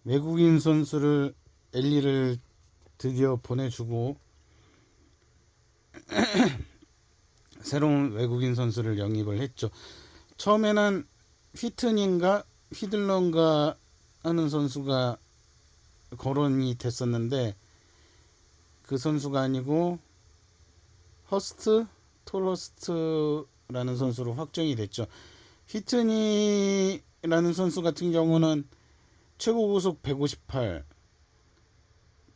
외국인 선수를 엘리를 드디어 보내주고 새로운 외국인 선수를 영입을 했죠. 처음에는 휘트닌가 휘들런가 하는 선수가 거론이 됐었는데 그 선수가 아니고 허스트 톨러스트라는 선수로 확정이 됐죠. 휘트니라는 선수 같은 경우는 최고 고속 158,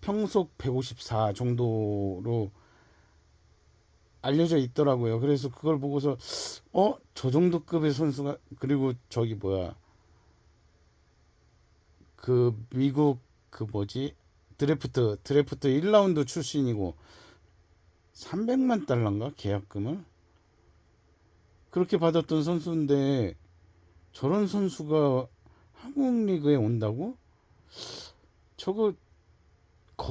평속 154 정도로 알려져 있더라고요. 그래서 그걸 보고서 저 정도 급의 선수가, 그리고 저기 뭐야, 그 미국 그 뭐지, 드래프트 1라운드 출신이고 300만 달러인가 계약금을 그렇게 받았던 선수인데 저런 선수가 한국 리그에 온다고? 저거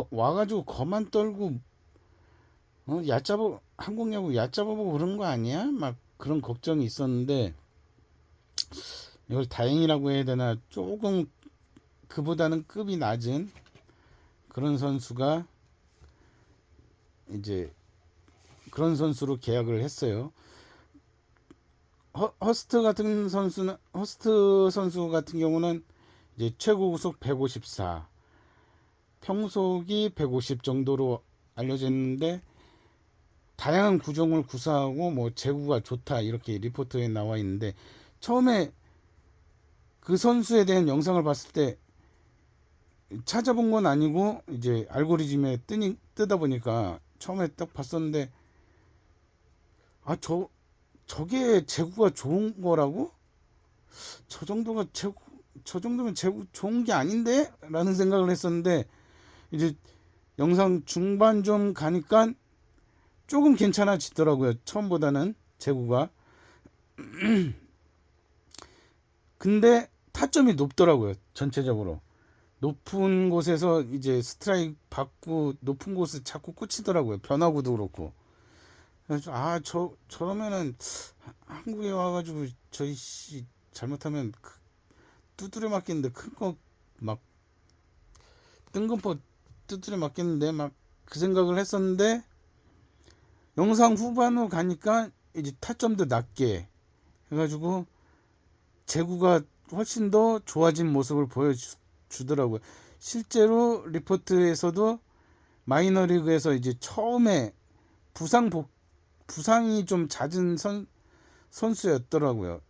와가지고 거만 떨고 얕잡아, 한국 야구 얕잡아보고 그런 거 아니야? 막 그런 걱정이 있었는데 이걸 다행이라고 해야 되나, 조금 그보다는 급이 낮은 그런 선수가 이제 그런 선수로 계약을 했어요. 허스트 선수 같은 경우는 이제 최고 구속 154, 평속이 150 정도로 알려져 있는데 다양한 구종을 구사하고 뭐 제구가 좋다 이렇게 리포트에 나와 있는데, 처음에 그 선수에 대한 영상을 봤을 때 찾아본 건 아니고 이제 알고리즘에 뜨다 보니까 처음에 딱 봤었는데, 저게 제구가 좋은 거라고? 저 정도가 제구 저 정도면 제구 좋은 게 아닌데? 라는 생각을 했었는데 이제 영상 중반 좀 가니까 조금 괜찮아지더라고요. 처음보다는 제구가. 근데 타점이 높더라고요. 전체적으로. 높은 곳에서 이제 스트라이크 받고 높은 곳에 자꾸 꽂히더라고요. 변화구도 그렇고. 그래서 저러면은 한국에 와가지고 저희 씨 잘못하면 두드려 맞겠는데, 큰 거 막 뜬금포 두드려 맞겠는데 막 그 생각을 했었는데, 영상 후반으로 가니까 이제 타점도 낮게 해가지고 제구가 훨씬 더 좋아진 모습을 보여주더라고요. 실제로 리포트에서도 마이너리그에서 이제 처음에 부상이 좀 잦은 선수였더라고요.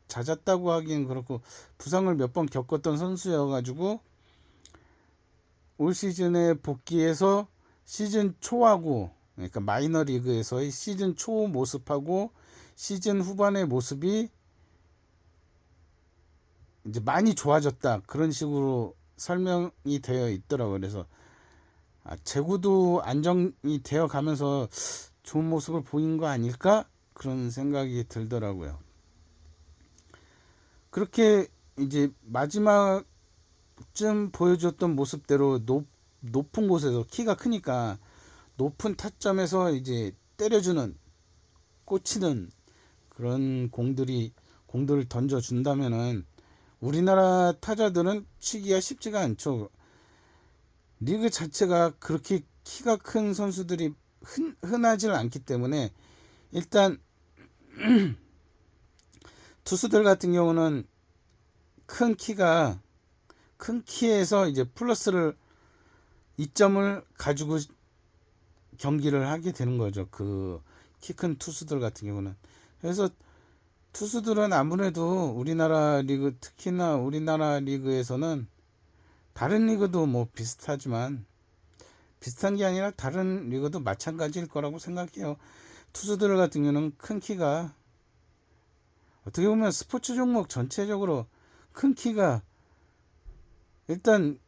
잦았다고 하기엔 그렇고 부상을 몇 번 겪었던 선수여가지고 올 시즌에 복귀해서 시즌 초하고, 그러니까 마이너리그에서의 시즌 초 모습하고 시즌 후반의 모습이 이제 많이 좋아졌다, 그런 식으로 설명이 되어 있더라고요. 그래서 제구도 안정이 되어 가면서 좋은 모습을 보인 거 아닐까, 그런 생각이 들더라고요. 그렇게 이제 마지막쯤 보여줬던 모습대로 높은 곳에서, 키가 크니까 높은 타점에서 이제 때려주는, 꽂히는 그런 공들을 던져준다면은 우리나라 타자들은 치기가 쉽지가 않죠. 리그 자체가 그렇게 키가 큰 선수들이 흔하지 않기 때문에, 일단 투수들 같은 경우는 큰 키가 큰 키에서 이제 플러스를 2점을 가지고 경기를 하게 되는 거죠. 그 키 큰 투수들 같은 경우는. 그래서 투수들은 아무래도 우리나라 리그, 특히나 우리나라 리그에서는 다른 리그도 뭐 비슷하지만, 비슷한 게 아니라 다른 리그도 마찬가지일 거라고 생각해요. 투수들 같은 경우는 큰 키가, 어떻게 보면 스포츠 종목 전체적으로 큰 키가 일단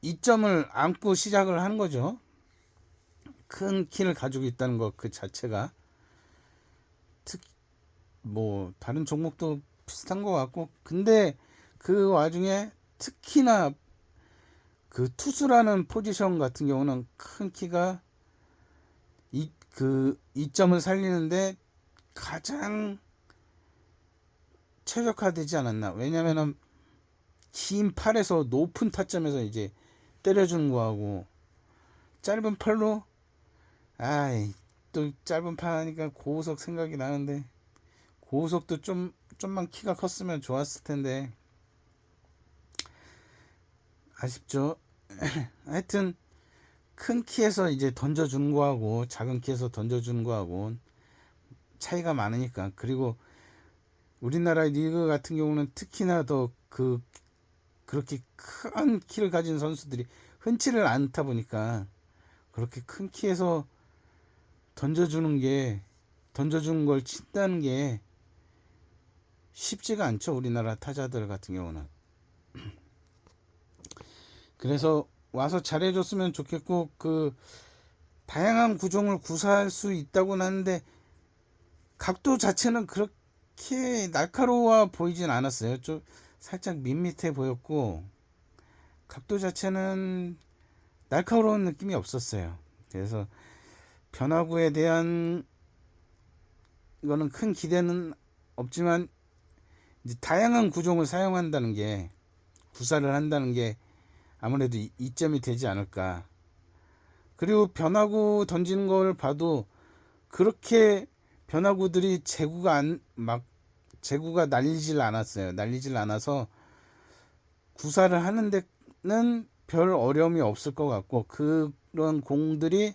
2점을 안고 시작을 하는 거죠. 큰 키를 가지고 있다는 것 그 자체가. 특 뭐 다른 종목도 비슷한 것 같고, 근데 그 와중에 특히나 그 투수라는 포지션 같은 경우는 큰 키가 그 2점을 살리는데 가장 최적화되지 않았나. 왜냐면은 긴 팔에서 높은 타점에서 이제 때려주는 거하고, 짧은 팔로, 아이, 또 짧은 팔 하니까 고우석 생각이 나는데, 고우석도 좀만 키가 컸으면 좋았을 텐데, 아쉽죠. 하여튼, 큰 키에서 이제 던져주는 거하고, 작은 키에서 던져주는 거하고, 차이가 많으니까. 그리고 우리나라 리그 같은 경우는 특히나 더 그렇게 큰 키를 가진 선수들이 흔치를 않다 보니까, 그렇게 큰 키에서 던져주는 걸 친다는 게 쉽지가 않죠. 우리나라 타자들 같은 경우는. 그래서 와서 잘해줬으면 좋겠고, 다양한 구종을 구사할 수 있다고는 하는데, 각도 자체는 그렇게 날카로워 보이진 않았어요. 좀 살짝 밋밋해 보였고, 각도 자체는 날카로운 느낌이 없었어요. 그래서 변화구에 대한 이거는 큰 기대는 없지만, 이제 다양한 구종을 사용한다는 게, 구사를 한다는 게 아무래도 이점이 되지 않을까. 그리고 변화구 던지는 걸 봐도 그렇게 변화구들이 제구가 날리질 않았어요. 날리질 않아서 구사를 하는 데는 별 어려움이 없을 것 같고, 그런 공들이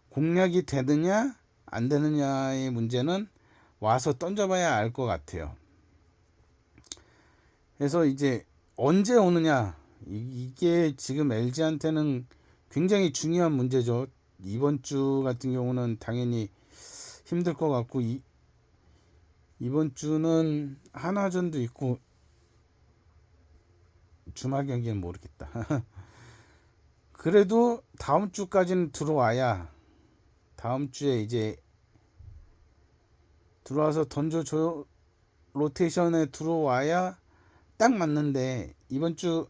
공략이 되느냐 안 되느냐의 문제는 와서 던져봐야 알 것 같아요. 그래서 이제 언제 오느냐, 이게 지금 LG한테는 굉장히 중요한 문제죠. 이번 주 같은 경우는 당연히 힘들 것 같고, 이번 주는 한화전도 있고, 주말 경기는 모르겠다. 그래도 다음 주까지는 들어와야, 다음 주에 이제 들어와서 던져줘, 로테이션에 들어와야 딱 맞는데, 이번 주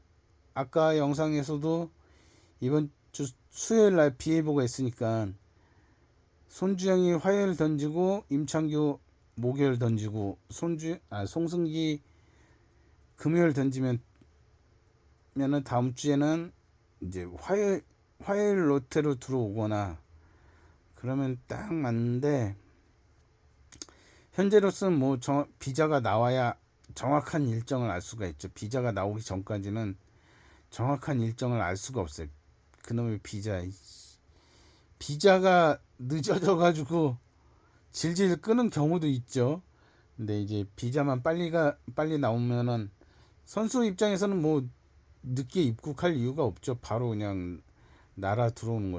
아까 영상에서도 이번 주 수요일 날 비 예보가 있으니까 손주영이 화요일 던지고, 임창규 목요일 던지고, 송승기 금요일 던지면은 다음 주에는 이제 화요일 로테로 들어오거나 그러면 딱 맞는데, 현재로서는 뭐 비자가 나와야 정확한 일정을 알 수가 있죠. 비자가 나오기 전까지는 정확한 일정을 알 수가 없어요. 그놈의 비자가 늦어져 가지고 질질 끄는 경우도 있죠. 근데 이제 비자만 빨리 나오면은 선수 입장에서는 뭐 늦게 입국할 이유가 없죠. 바로 그냥 날아오는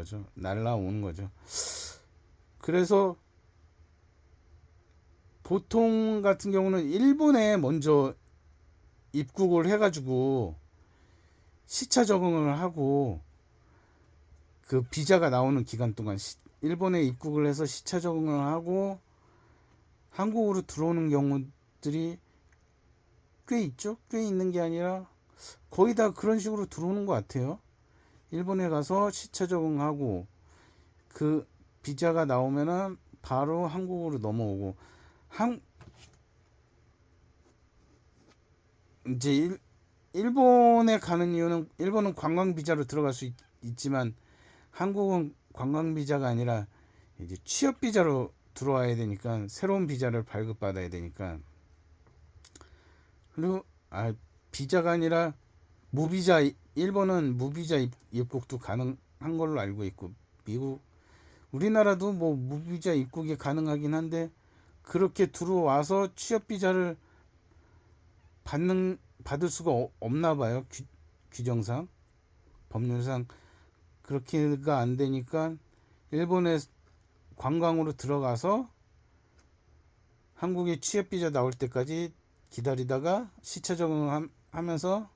거죠. 그래서 보통 같은 경우는 일본에 먼저 입국을 해가지고 시차 적응을 하고, 그 비자가 나오는 기간 동안 일본에 입국을 해서 시차 적응을 하고 한국으로 들어오는 경우들이 꽤 있죠. 꽤 있는 게 아니라 거의 다 그런 식으로 들어오는 것 같아요. 일본에 가서 시차 적응하고, 그 비자가 나오면은 바로 한국으로 넘어오고, 이제 일본에 가는 이유는, 일본은 관광 비자로 들어갈 수 있지만 한국은 관광 비자가 아니라 이제 취업 비자로 들어와야 되니까, 새로운 비자를 발급받아야 되니까. 그리고 비자가 아니라 무비자, 일본은 무비자 입국도 가능한 걸로 알고 있고, 우리나라도 뭐 무비자 입국이 가능하긴 한데, 그렇게 들어와서 취업 비자를 받을 수가 없나 봐요. 규정상, 법률상 그렇게가 안 되니까 일본에 관광으로 들어가서 한국에 취업 비자 나올 때까지 기다리다가 시차 적응하면서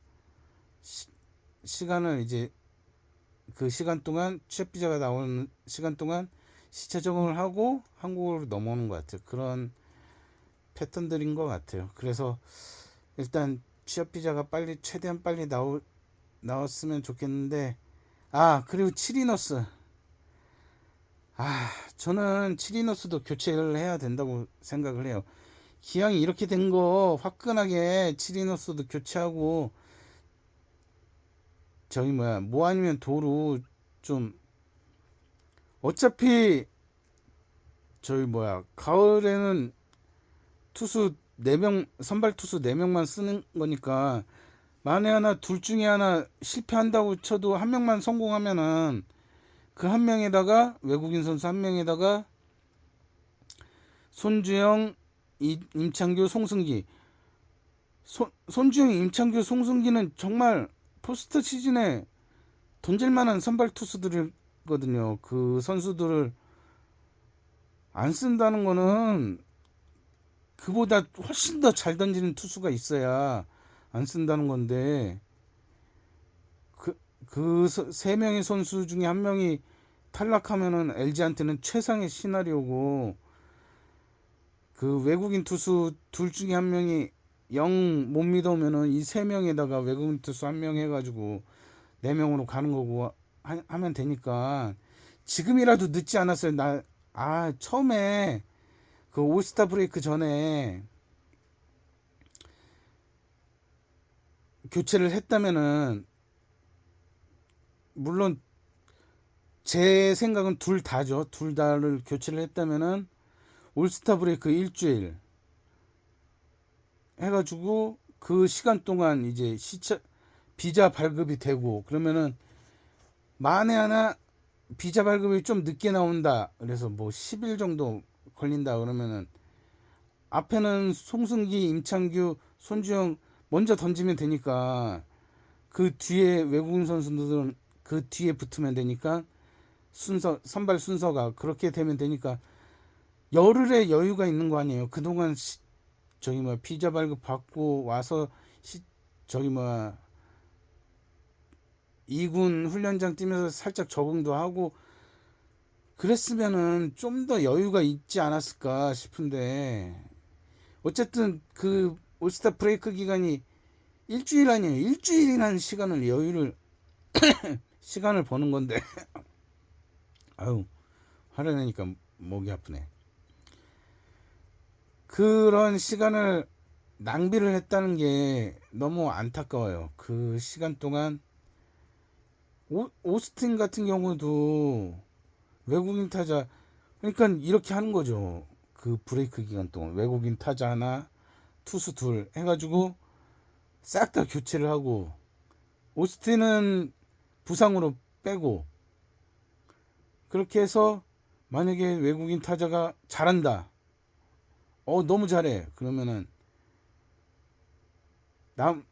시간을 이제, 그 시간 동안 취업 비자가 나오는 시간 동안 시차 적응을 하고 한국으로 넘어오는 것 같아요. 그런 패턴들인 것 같아요. 그래서 일단 취업 비자가 최대한 빨리 나왔으면 좋겠는데, 그리고 치리노스. 저는 치리노스도 교체를 해야 된다고 생각을 해요. 기왕 이렇게 된 거 화끈하게 치리노스도 교체하고 저기 뭐야 뭐 아니면 도루 좀 어차피 저기 뭐야 가을에는 투수 4명 선발 투수 4명만 쓰는 거니까 만에 하나 둘 중에 하나 실패한다고 쳐도 한 명만 성공하면은 그 한 명에다가 외국인 선수 한 명에다가 손주영, 임창규, 송승기. 손주영, 임창규, 송승기는 정말 포스트 시즌에 던질 만한 선발 투수들이거든요. 그 선수들을 안 쓴다는 거는 그보다 훨씬 더 잘 던지는 투수가 있어야 안 쓴다는 건데 그 세 명의 선수 중에 한 명이 탈락하면은 LG한테는 최상의 시나리오고 그 외국인 투수 둘 중에 한 명이 영 못 믿으면은 이 세 명에다가 외국인 투수 한 명 해가지고 4명으로 가는 거고 하면 되니까 지금이라도 늦지 않았어요. 처음에 그 올스타 브레이크 전에 교체를 했다면은 물론 제 생각은 둘 다죠. 둘 다를 교체를 했다면은 올스타 브레이크 일주일 해가지고 그 시간 동안 이제 비자 발급이 되고 그러면은 만에 하나 비자 발급이 좀 늦게 나온다. 그래서 뭐 10일 정도 걸린다 그러면은 앞에는 송승기, 임창규, 손주영 먼저 던지면 되니까 그 뒤에 외국인 선수들은 그 뒤에 붙으면 되니까 선발 순서가 그렇게 되면 되니까 열흘의 여유가 있는 거 아니에요. 그동안 저기 뭐 비자 발급 받고 와서 저기 뭐 2군 훈련장 뛰면서 살짝 적응도 하고 그랬으면은 좀 더 여유가 있지 않았을까 싶은데 어쨌든 그 올스타 브레이크 기간이 일주일 아니에요. 일주일이라는 시간을 버는 건데 아유 화를 내니까 목이 아프네. 그런 시간을 낭비를 했다는 게 너무 안타까워요. 그 시간 동안 오스틴 같은 경우도 외국인 타자 그러니까 이렇게 하는 거죠. 그 브레이크 기간 동안 외국인 타자 하나 투수 둘 해가지고 싹 다 교체를 하고 오스틴은 부상으로 빼고 그렇게 해서 만약에 외국인 타자가 잘한다. 너무 잘해. 그러면은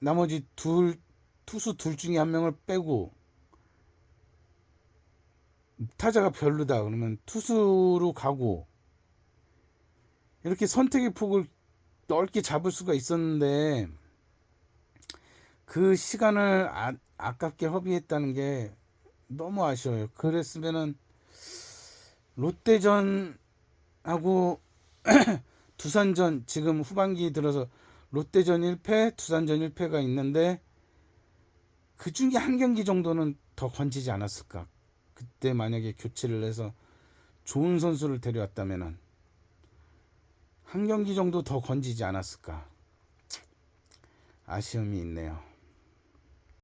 나머지 투수 둘 중에 한 명을 빼고 타자가 별로다. 그러면 투수로 가고 이렇게 선택의 폭을 넓게 잡을 수가 있었는데 그 시간을 아깝게 허비했다는 게 너무 아쉬워요. 그랬으면은 롯데전하고 두산전 지금 후반기 들어서 롯데전 1패, 두산전 1패가 있는데 그 중에 한 경기 정도는 더 건지지 않았을까? 그때 만약에 교체를 해서 좋은 선수를 데려왔다면은 한 경기 정도 더 건지지 않았을까? 아쉬움이 있네요.